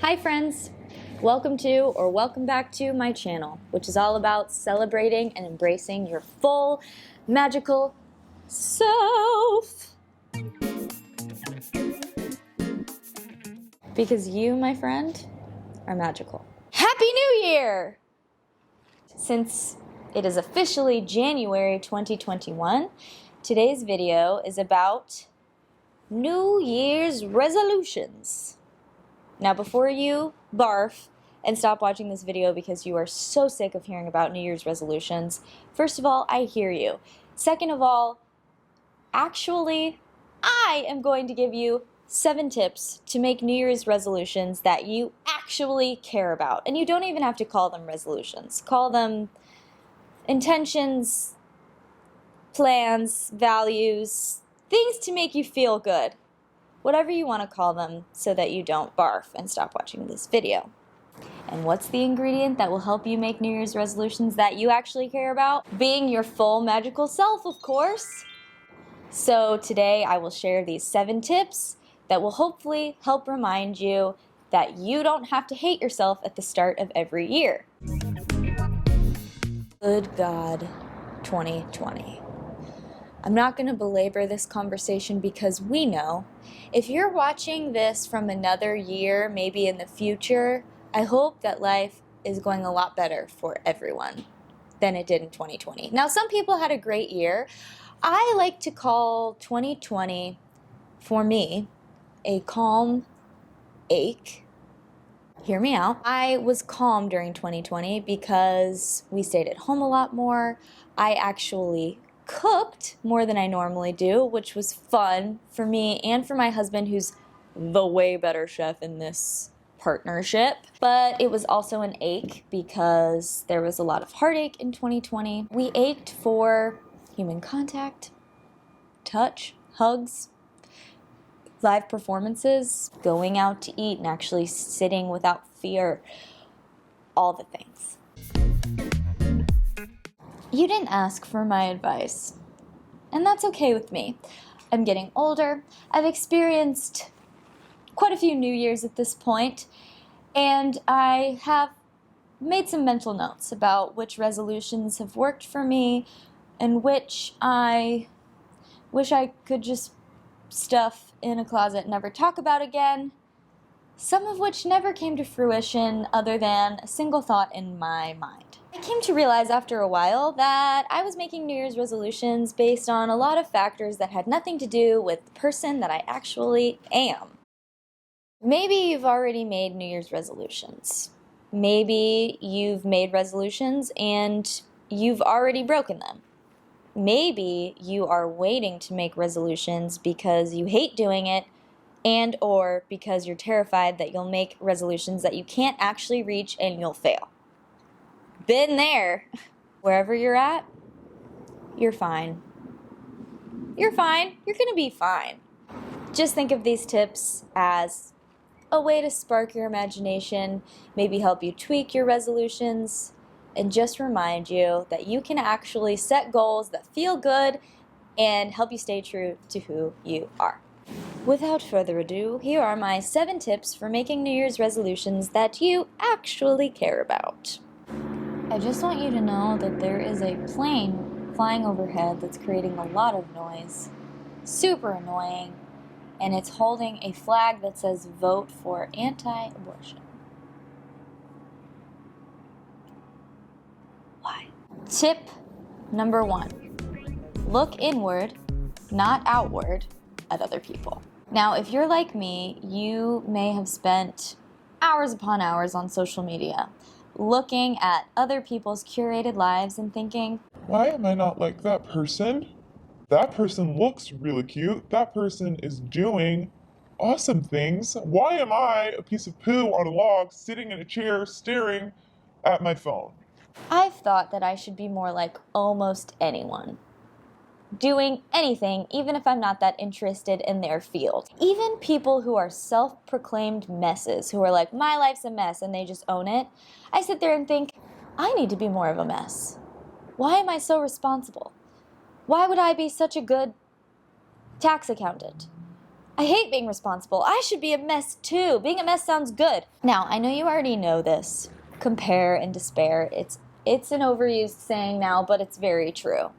Hi friends! Welcome back to my channel, which is all about celebrating and embracing your full magical self. Because you, my friend, are magical. Happy New Year! Since it is officially January 2021, today's video is about New Year's resolutions. Now, before you barf and stop watching this video because you are so sick of hearing about New Year's resolutions, first of all, I hear you. Second of all, actually, I am going to give you 7 tips to make New Year's resolutions that you actually care about. And you don't even have to call them resolutions. Call them intentions, plans, values, things to make you feel good. Whatever you want to call them so that you don't barf and stop watching this video. And what's the ingredient that will help you make New Year's resolutions that you actually care about? Being your full magical self, of course. So today I will share these 7 tips that will hopefully help remind you that you don't have to hate yourself at the start of every year. Good God, 2020. I'm not going to belabor this conversation because we know if you're watching this from another year, maybe in the future, I hope that life is going a lot better for everyone than it did in 2020. Now, some people had a great year. I like to call 2020, for me, a calm ache. Hear me out. I was calm during 2020 because we stayed at home a lot more. I actually cooked more than I normally do, which was fun for me and for my husband, who's the way better chef in this partnership. But it was also an ache because there was a lot of heartache in 2020. We ached for human contact, touch, hugs, live performances, going out to eat and actually sitting without fear, all the things. You didn't ask for my advice, and that's okay with me. I'm getting older. I've experienced quite a few New Year's at this point, and I have made some mental notes about which resolutions have worked for me and which I wish I could just stuff in a closet and never talk about again, some of which never came to fruition other than a single thought in my mind. I came to realize after a while that I was making New Year's resolutions based on a lot of factors that had nothing to do with the person that I actually am. Maybe you've already made New Year's resolutions. Maybe you've made resolutions and you've already broken them. Maybe you are waiting to make resolutions because you hate doing it and or because you're terrified that you'll make resolutions that you can't actually reach and you'll fail. Been there. Wherever you're at, you're fine. You're fine. You're gonna be fine. Just think of these tips as a way to spark your imagination, maybe help you tweak your resolutions, and just remind you that you can actually set goals that feel good and help you stay true to who you are. Without further ado, here are my 7 tips for making New Year's resolutions that you actually care about. I just want you to know that there is a plane flying overhead that's creating a lot of noise, super annoying, and it's holding a flag that says "Vote for anti-abortion." Why? Tip number 1. Look inward, not outward, at other people. Now, if you're like me, you may have spent hours upon hours on social media looking at other people's curated lives and thinking, why am I not like that person? That person looks really cute. That person is doing awesome things. Why am I a piece of poo on a log sitting in a chair staring at my phone? I've thought that I should be more like almost anyone, doing anything even if I'm not that interested in their field. Even people who are self-proclaimed messes, who are like, my life's a mess, and they just own it, I sit there and think, I need to be more of a mess. Why am I so responsible? Why would I be such a good tax accountant? I hate being responsible. I should be a mess too. Being a mess sounds good. Now, I know you already know this. Compare and despair. It's an overused saying now, but it's very true.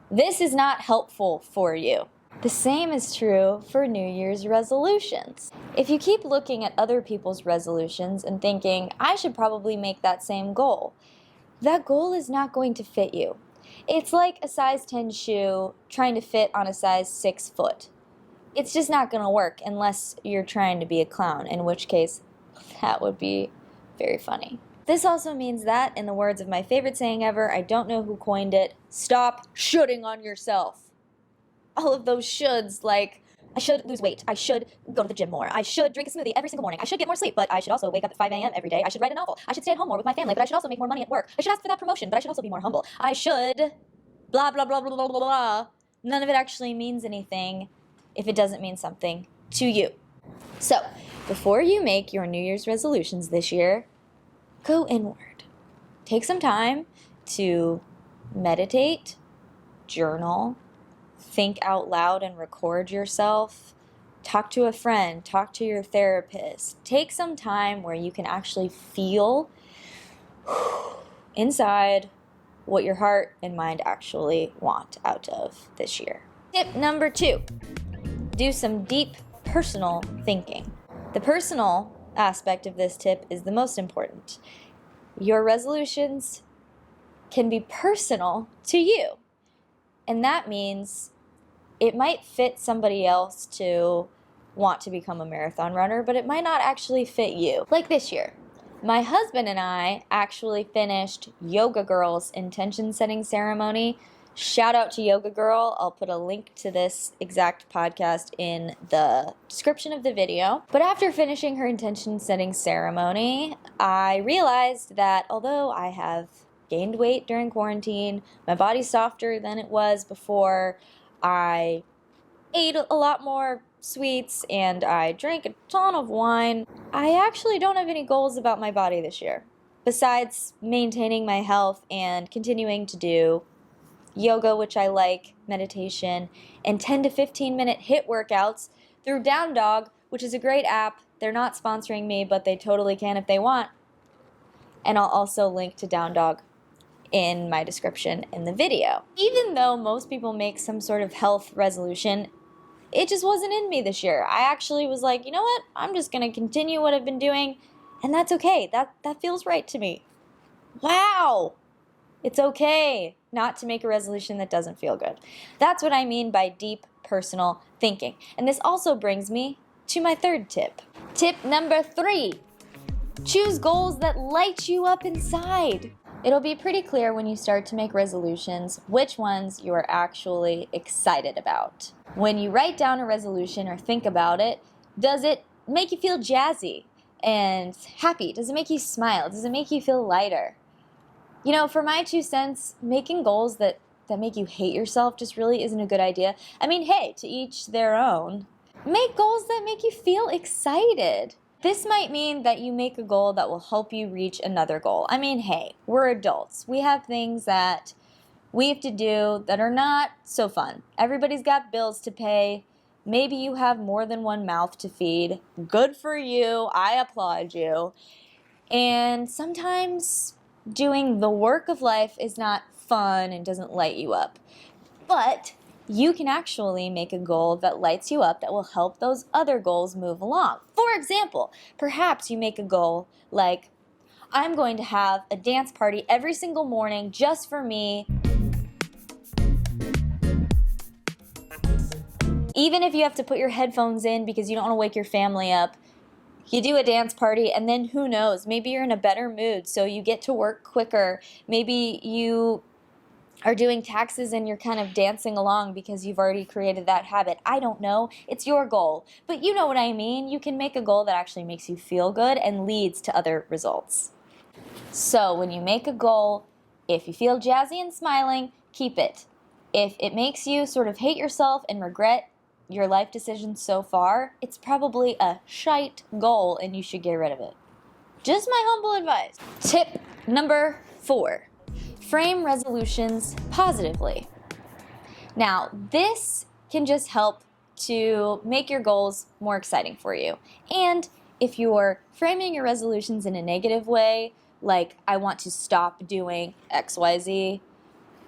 This is not helpful for you. The same is true for New Year's resolutions. If you keep looking at other people's resolutions and thinking, I should probably make that same goal, that goal is not going to fit you. It's like a size 10 shoe trying to fit on a size 6 foot. It's just not going to work unless you're trying to be a clown, in which case that would be very funny. This also means that, in the words of my favorite saying ever, I don't know who coined it, stop shoulding on yourself. All of those shoulds, like, I should lose weight, I should go to the gym more, I should drink a smoothie every single morning, I should get more sleep, but I should also wake up at 5 a.m. every day, I should write a novel, I should stay at home more with my family, but I should also make more money at work, I should ask for that promotion, but I should also be more humble, I should blah, blah, blah, blah, blah, blah, blah. None of it actually means anything if it doesn't mean something to you. So, before you make your New Year's resolutions this year, go inward. Take some time to meditate, journal, think out loud and record yourself, talk to a friend, talk to your therapist. Take some time where you can actually feel inside what your heart and mind actually want out of this year. Tip number 2, do some deep personal thinking. The personal aspect of this tip is the most important. Your resolutions can be personal to you. And that means it might fit somebody else to want to become a marathon runner, but it might not actually fit you. Like this year, my husband and I actually finished Yoga Girl's intention setting ceremony. Shout out to Yoga Girl. I'll put a link to this exact podcast in the description of the video. But after finishing her intention setting ceremony, I realized that although I have gained weight during quarantine, my body's softer than it was before, I ate a lot more sweets, and I drank a ton of wine, I actually don't have any goals about my body this year. Besides maintaining my health and continuing to do yoga, which I like, meditation, and 10 to 15 minute HIIT workouts through Down Dog, which is a great app. They're not sponsoring me, but they totally can if they want. And I'll also link to Down Dog in my description in the video. Even though most people make some sort of health resolution, it just wasn't in me this year. I actually was like, you know what? I'm just going to continue what I've been doing, and that's okay. That feels right to me. Wow! It's okay not to make a resolution that doesn't feel good. That's what I mean by deep personal thinking. And this also brings me to my third tip. Tip number 3, choose goals that light you up inside. It'll be pretty clear when you start to make resolutions which ones you are actually excited about. When you write down a resolution or think about it, does it make you feel jazzy and happy? Does it make you smile? Does it make you feel lighter? You know, for my 2 cents, making goals that make you hate yourself just really isn't a good idea. I mean, hey, to each their own. Make goals that make you feel excited. This might mean that you make a goal that will help you reach another goal. I mean, hey, we're adults. We have things that we have to do that are not so fun. Everybody's got bills to pay. Maybe you have more than one mouth to feed. Good for you. I applaud you. And sometimes doing the work of life is not fun and doesn't light you up. But you can actually make a goal that lights you up that will help those other goals move along. For example, perhaps you make a goal like, I'm going to have a dance party every single morning just for me. Even if you have to put your headphones in because you don't want to wake your family up, you do a dance party, and then who knows, maybe you're in a better mood, so you get to work quicker. Maybe you are doing taxes and you're kind of dancing along because you've already created that habit. I don't know. It's your goal. But you know what I mean. You can make a goal that actually makes you feel good and leads to other results. So when you make a goal, if you feel jazzy and smiling, keep it. If it makes you sort of hate yourself and regret your life decisions so far, it's probably a shite goal and you should get rid of it. Just my humble advice. Tip number 4, frame resolutions positively. Now, this can just help to make your goals more exciting for you. And if you're framing your resolutions in a negative way, like I want to stop doing XYZ,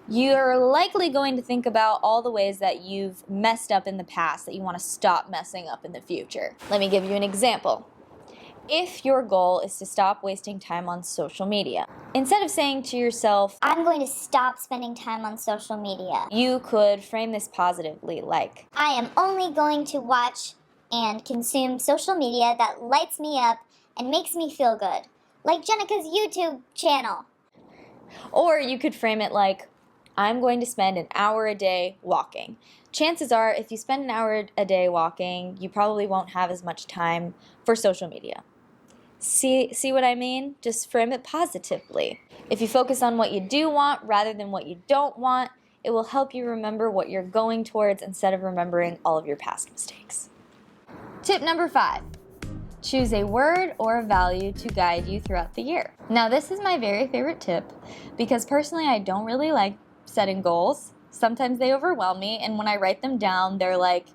you're likely going to think about all the ways that you've messed up in the past that you want to stop messing up in the future. Let me give you an example. If your goal is to stop wasting time on social media, instead of saying to yourself, I'm going to stop spending time on social media, you could frame this positively like, I am only going to watch and consume social media that lights me up and makes me feel good, like Jenica's YouTube channel. or you could frame it like, I'm going to spend an hour a day walking. Chances are, if you spend an hour a day walking, you probably won't have as much time for social media. See what I mean? Just frame it positively. If you focus on what you do want rather than what you don't want, it will help you remember what you're going towards instead of remembering all of your past mistakes. Tip number 5. Choose a word or a value to guide you throughout the year. Now, this is my very favorite tip because personally I don't really like setting goals. Sometimes they overwhelm me, and when I write them down, they're like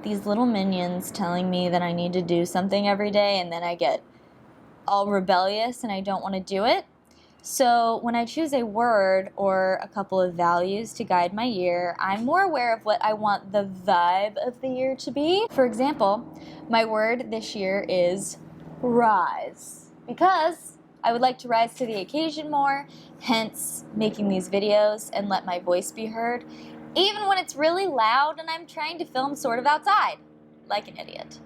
these little minions telling me that I need to do something every day, and then I get all rebellious and I don't want to do it. So when I choose a word or a couple of values to guide my year, I'm more aware of what I want the vibe of the year to be. For example, my word this year is rise, because I would like to rise to the occasion more, hence making these videos and let my voice be heard, even when it's really loud and I'm trying to film sort of outside, like an idiot.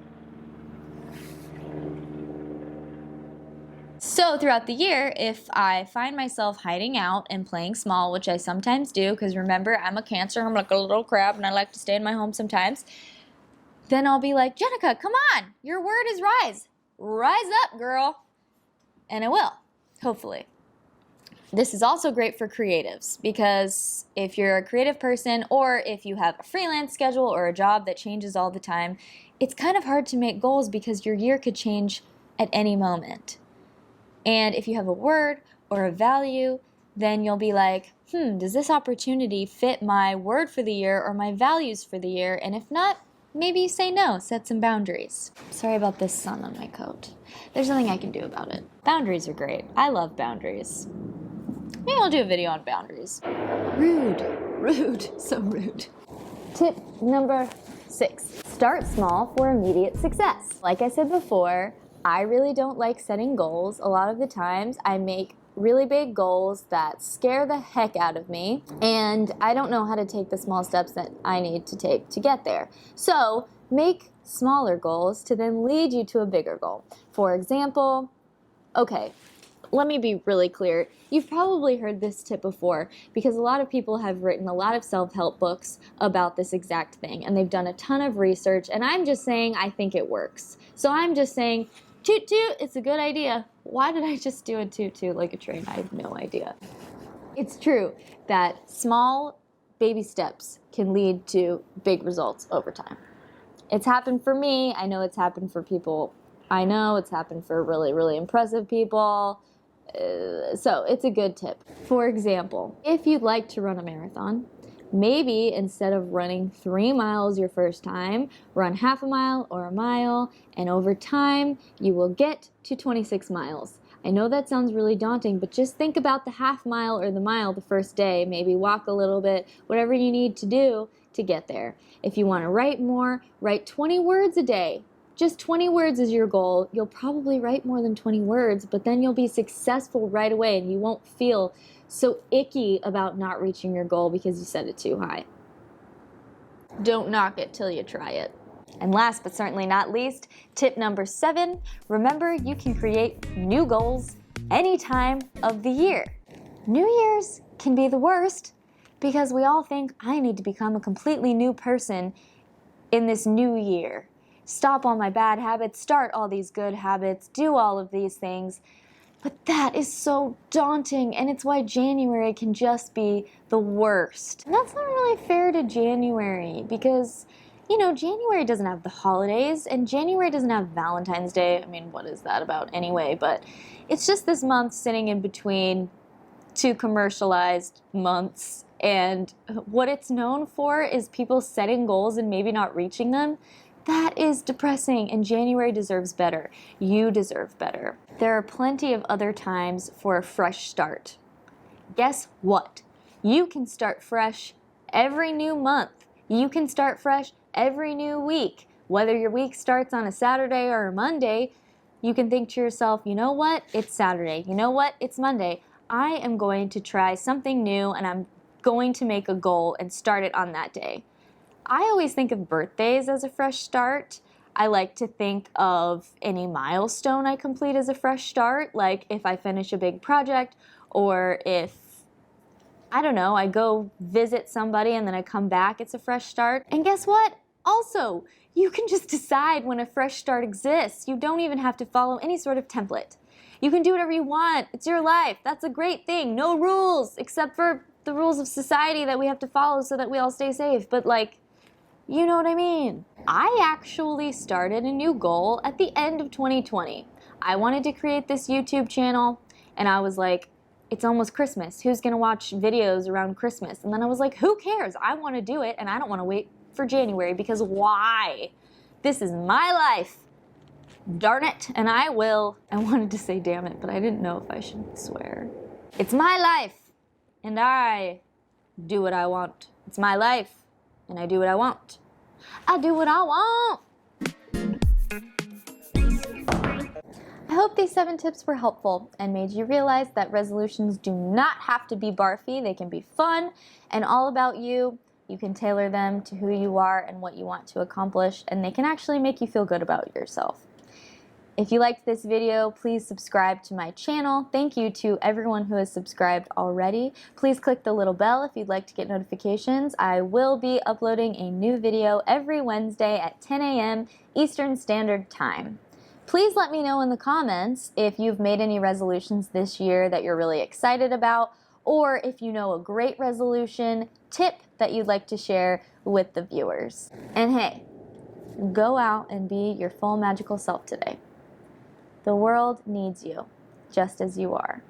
So throughout the year, if I find myself hiding out and playing small, which I sometimes do, because remember, I'm a Cancer, I'm like a little crab, and I like to stay in my home sometimes, then I'll be like, Jenica, come on, your word is rise. Rise up, girl. And I will, hopefully. This is also great for creatives, because if you're a creative person or if you have a freelance schedule or a job that changes all the time, it's kind of hard to make goals because your year could change at any moment. And if you have a word or a value, then you'll be like, does this opportunity fit my word for the year or my values for the year? And if not, maybe you say no, set some boundaries. Sorry about this sun on my coat. There's nothing I can do about it. Boundaries are great. I love boundaries. Maybe I'll do a video on boundaries. Rude, so rude. Tip number 6, start small for immediate success. Like I said before, I really don't like setting goals. A lot of the times I make really big goals that scare the heck out of me, and I don't know how to take the small steps that I need to take to get there. So make smaller goals to then lead you to a bigger goal. For example, okay, let me be really clear. You've probably heard this tip before because a lot of people have written a lot of self-help books about this exact thing, and they've done a ton of research, and I'm just saying I think it works. So I'm just saying, toot toot, it's a good idea. Why did I just do a toot toot like a train? I have no idea. It's true that small baby steps can lead to big results over time. It's happened for me. I know it's happened for people I know. It's happened for really, really impressive people. So it's a good tip. For example, if you'd like to run a marathon, maybe instead of running 3 miles your first time, run half a mile or a mile, and over time, you will get to 26 miles. I know that sounds really daunting, but just think about the half mile or the mile the first day, maybe walk a little bit, whatever you need to do to get there. If you want to write more, write 20 words a day. Just 20 words is your goal. You'll probably write more than 20 words, but then you'll be successful right away and you won't feel so icky about not reaching your goal because you set it too high. Don't knock it till you try it. And last but certainly not least, tip number 7, remember you can create new goals any time of the year. New Year's can be the worst because we all think I need to become a completely new person in this new year. Stop all my bad habits, start all these good habits, do all of these things. But that is so daunting, and it's why January can just be the worst. And that's not really fair to January because, January doesn't have the holidays, and January doesn't have Valentine's Day. I mean, what is that about anyway? But it's just this month sitting in between 2 commercialized months, And what it's known for is people setting goals and maybe not reaching them. That is depressing, and January deserves better. You deserve better. There are plenty of other times for a fresh start. Guess what? You can start fresh every new month. You can start fresh every new week. Whether your week starts on a Saturday or a Monday, you can think to yourself, you know what? It's Saturday. You know what? It's Monday. I am going to try something new, and I'm going to make a goal and start it on that day. I always think of birthdays as a fresh start. I like to think of any milestone I complete as a fresh start, like if I finish a big project, or if, I don't know, I go visit somebody and then I come back, it's a fresh start. And guess what? Also, you can just decide when a fresh start exists. You don't even have to follow any sort of template. You can do whatever you want. It's your life. That's a great thing. No rules, except for the rules of society that we have to follow so that we all stay safe. But like, you know what I mean? I actually started a new goal at the end of 2020. I wanted to create this YouTube channel, and I was like, it's almost Christmas. Who's gonna watch videos around Christmas? And then I was like, who cares? I wanna do it, and I don't wanna wait for January, because why? This is my life. Darn it, and I will. I wanted to say damn it, but I didn't know if I should swear. It's my life, and I do what I want. It's my life, and I do what I want. I do what I want. I hope these 7 tips were helpful and made you realize that resolutions do not have to be barfy. They can be fun and all about you. You can tailor them to who you are and what you want to accomplish, and they can actually make you feel good about yourself. If you liked this video, please subscribe to my channel. Thank you to everyone who has subscribed already. Please click the little bell if you'd like to get notifications. I will be uploading a new video every Wednesday at 10 a.m. Eastern Standard Time. Please let me know in the comments if you've made any resolutions this year that you're really excited about, or if you know a great resolution tip that you'd like to share with the viewers. And hey, go out and be your full magical self today. The world needs you, just as you are.